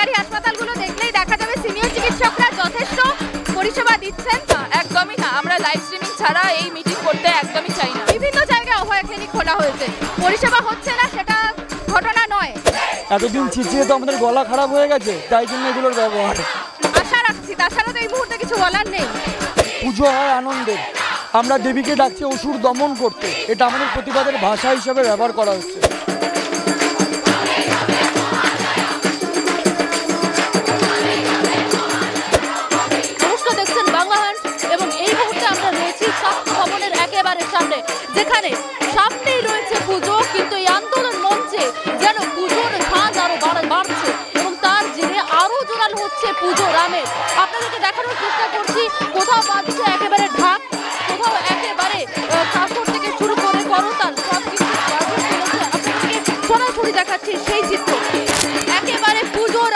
সরকারি হাসপাতালগুলো দেখলেই দেখা যাবে সিনিয়র চিকিৎসকরা যথেষ্ট পরিষেবা দিচ্ছেন। একদমই না, আমরা লাইভ স্ট্রিমিং ছাড়া এই মিটিং করতে একদমই চাই না। বিভিন্ন জায়গায় অভয়া ক্লিনিক খোলা হয়েছে, পরিষেবা হচ্ছে না সেটা ঘটনা নয়। এতদিন চিচিয়ে তো আমাদের গলা খারাপ হয়ে গেছে, তাই জন্য এগুলোর ব্যবহার। আশা রাখছি, তাছাড়া তো এই মুহূর্তে কিছু বলার নেই। পুজো হয় আনন্দের, আমরা দেবীকে ডাকছি অসুর দমন করতে, এটা আমাদের প্রতিবাদের ভাষা হিসেবে ব্যবহার করা হচ্ছে। দেখছেন বাংলা হান্ট এবং এই মুহূর্তে আমরা রয়েছি স্বাস্থ্য ভবনের একেবারে সামনে, যেখানে সামনেই রয়েছে পুজো, কিন্তু এই আন্দোলন মঞ্চে যেন পুজোর ঝাঁজ আরো বাড়ছে এবং তার জেরে আরো জোরালো হচ্ছে পুজোর আমেজ। আপনাদেরকে দেখানোর চেষ্টা করছি, কোথাও বাজছে একেবারে ঢাক, কোথাও একেবারে কাঁসর থেকে শুরু করে করতাল, সব কিছু আপনাদেরকে সরাসরি দেখাচ্ছি সেই চিত্র। একেবারে পুজোর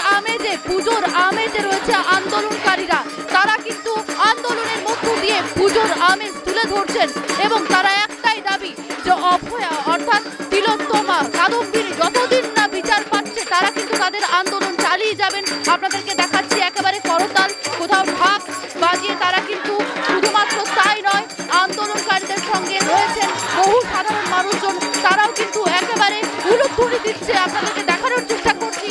আমেজে রয়েছে আন্দোলনকারীরা, তারা কিন্তু আন্দোলনের মধ্য দিয়ে পুজোর আমেজ তুলে ধরছেন এবং তারা একটাই দাবি যে অভয়া অর্থাৎ তিলোত্তমা কাদম্বিনী যতদিন না বিচার পাচ্ছে তারা কিন্তু তাদের আন্দোলন চালিয়ে যাবেন। আপনাদেরকে দেখাচ্ছি একেবারে করতাল, কোথাও ঢাক বাজিয়ে তারা কিন্তু শুধুমাত্র তাই নয়, আন্দোলনকারীদের সঙ্গে রয়েছেন বহু সাধারণ মানুষজন, তারাও কিন্তু একেবারে উলুধ্বনি দিচ্ছে। আপনাদেরকে দেখানোর চেষ্টা করছি।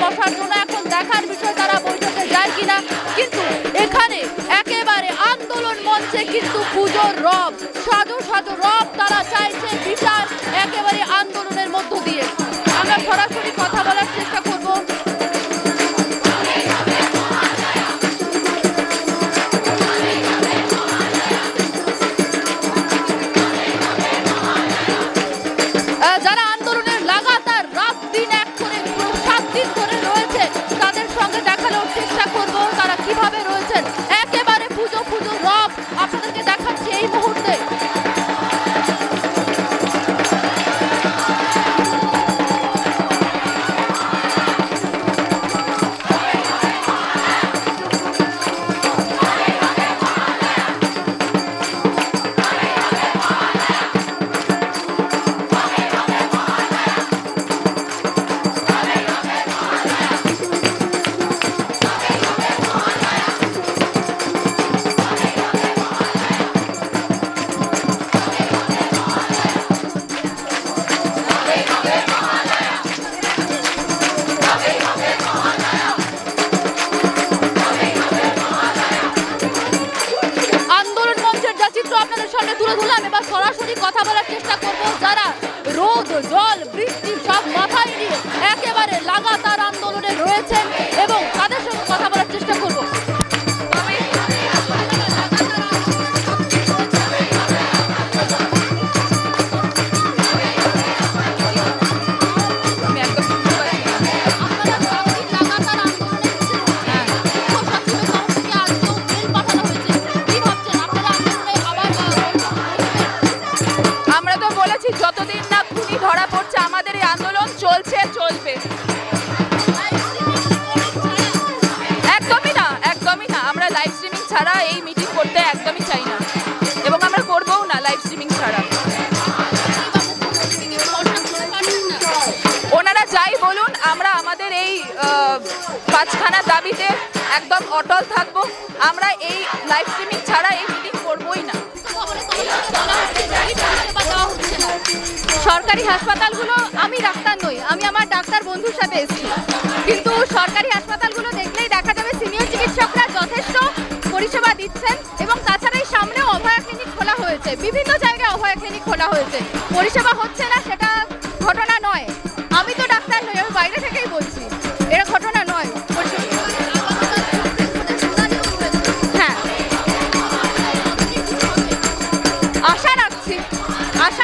বসার জন্য এখন দেখার বিষয় তারা বৈঠকে যায় কিনা, কিন্তু এখানে একেবারে আন্দোলন মঞ্চে কিন্তু পুজোর রব, সাজো সাজো রব তারা চাইছে বিচার একেবারে আন্দোলনের মধ্য দিয়ে। আমরা সরাসরি কথা বলার চেষ্টা করব। যারা আন্দোলনের লাগাতার রাত দিন এক করে 7 দিন ধরে রয়েছে তাদের সঙ্গে দেখানোর চেষ্টা করব তারা কিভাবে রয়েছেন। একেবারে পুজো পুজো রব আপনাদেরকে দেখাচ্ছি এই মুহূর্তে। আপনাদের সামনে তুলে ধরলাম, এবার সরাসরি কথা বলার চেষ্টা করব যারা রোদ জল বৃষ্টি সব মাথায় নিয়ে একেবারে লাগাতার আন্দোলনে রয়েছেন এবং তাদের সঙ্গে কথা বলার চেষ্টা করব। যতদিন না খুনি ধরা পড়ছে আমাদের এই আন্দোলন চলছে চলবে। আমরা আমাদের এই পাঁচখানা দাবিতে একদম অটল থাকবো। আমরা এই লাইভ স্ট্রিমিং ছাড়া এই মিটিং করবোই না। সরকারি হাসপাতালগুলো, আমি ডাক্তার নই, আমি আমার ডাক্তার বন্ধুর সাথে এসেছি, কিন্তু সরকারি হাসপাতালগুলো দেখলেই দেখা যাবে সিনিয়র চিকিৎসকরা যথেষ্ট পরিষেবা দিচ্ছেন এবং তাছাড়া এই সামনেও অভয়া ক্লিনিক খোলা হয়েছে, বিভিন্ন জায়গায় অভয়া ক্লিনিক খোলা হয়েছে, পরিষেবা হচ্ছে না সেটা ঘটনা নয়। আমি তো ডাক্তার নই, আমি বাইরে থেকেই বলছি, এটা ঘটনা নয়। হ্যাঁ, আশা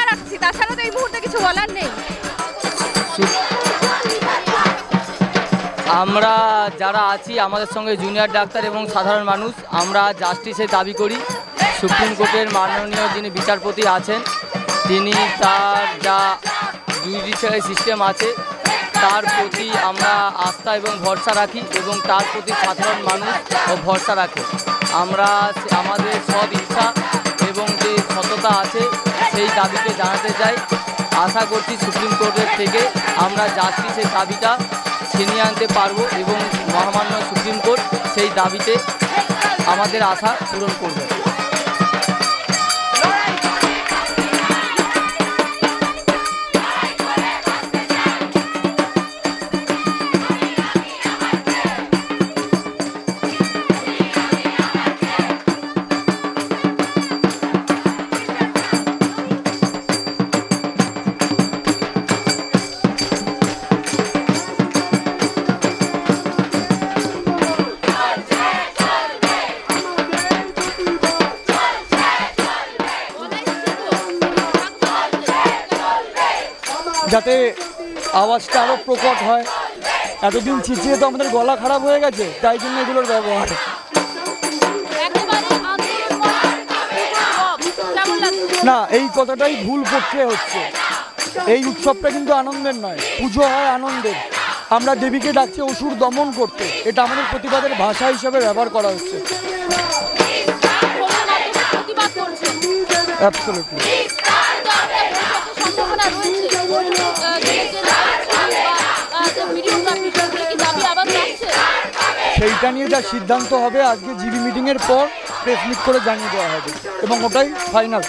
রাখছি, তাছাড়া তো এই মুহূর্তে কিছু বলার নেই। আমরা যারা আছি আমাদের সঙ্গে জুনিয়র ডাক্তার এবং সাধারণ মানুষ, আমরা জাস্টিসের দাবি করি। সুপ্রিম কোর্টের মাননীয় যিনি বিচারপতি আছেন, তিনি তার যা জুডিশিয়ারি সিস্টেম আছে তার প্রতি আমরা আস্থা এবং ভরসা রাখি এবং তার প্রতি সাধারণ মানুষ ভরসা রাখে। আমরা আমাদের সৎ ইচ্ছা এবং যে সততা আছে সেই দাবিকে জানাতে চাই। আশা করছি সুপ্রিম কোর্টের থেকে আমরা জাস্টিসের দাবিটা ছিনিয়ে আনতে পারবো এবং মহামান্য সুপ্রিম কোর্ট সেই দাবিতে আমাদের আশা পূরণ করবে। যাতে আওয়াজটা আরও প্রকট হয়। এতদিন চিচিয়ে তো আমাদের গলা খারাপ হয়ে গেছে, তাই জন্য এগুলোর ব্যবহার। না, এই কথাটাই ভুল প্রক্রিয়া হচ্ছে। এই উৎসবটা কিন্তু আনন্দের নয়, পুজো হয় আনন্দের। আমরা দেবীকে ডাকছি অসুর দমন করতে, এটা আমাদের প্রতিবাদের ভাষা হিসাবে ব্যবহার করা হচ্ছে। অ্যাবসলিউটলি। সেইটা নিয়ে যা সিদ্ধান্ত হবে আজকে জিবি মিটিংয়ের পর প্রেস মিট করে জানিয়ে দেওয়া হবে এবং ওটাই ফাইনাল।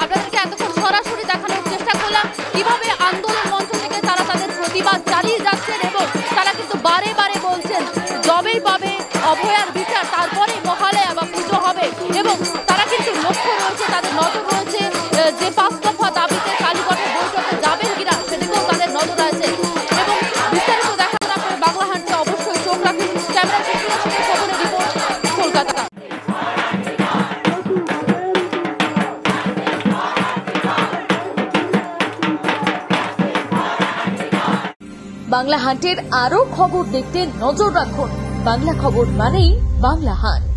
আপনাদেরকে এতক্ষণ সরাসরি দেখানোর চেষ্টা করলাম কিভাবে আন্দোলন মঞ্চ থেকে তারা তাদের প্রতিবাদ চালিয়ে যাচ্ছেন এবং তারা কিন্তু বারে বারে বলছেন যবেই পাবে অভয়ার বিচার তারপরে মহালয়া বা পুজো হবে এবং তারা কিন্তু লক্ষ্য রয়েছে, তাদের নজর রয়েছে যে 5 দফা দাবিতে কালীঘাটের বৈঠকে যাবেন কিনা সেদিকেও তাদের নজর আছে এবং বিস্তারিত দেখার আপনার বাংলা হান্টে অবশ্যই চোখ রাখুন। ক্যামেরা চিত্রের খবরের রিপোর্ট, কলকাতা। বাংলা হান্টের আরো খবর দেখতে নজর রাখুন। বাংলা খবর মানেই বাংলা হান্ট।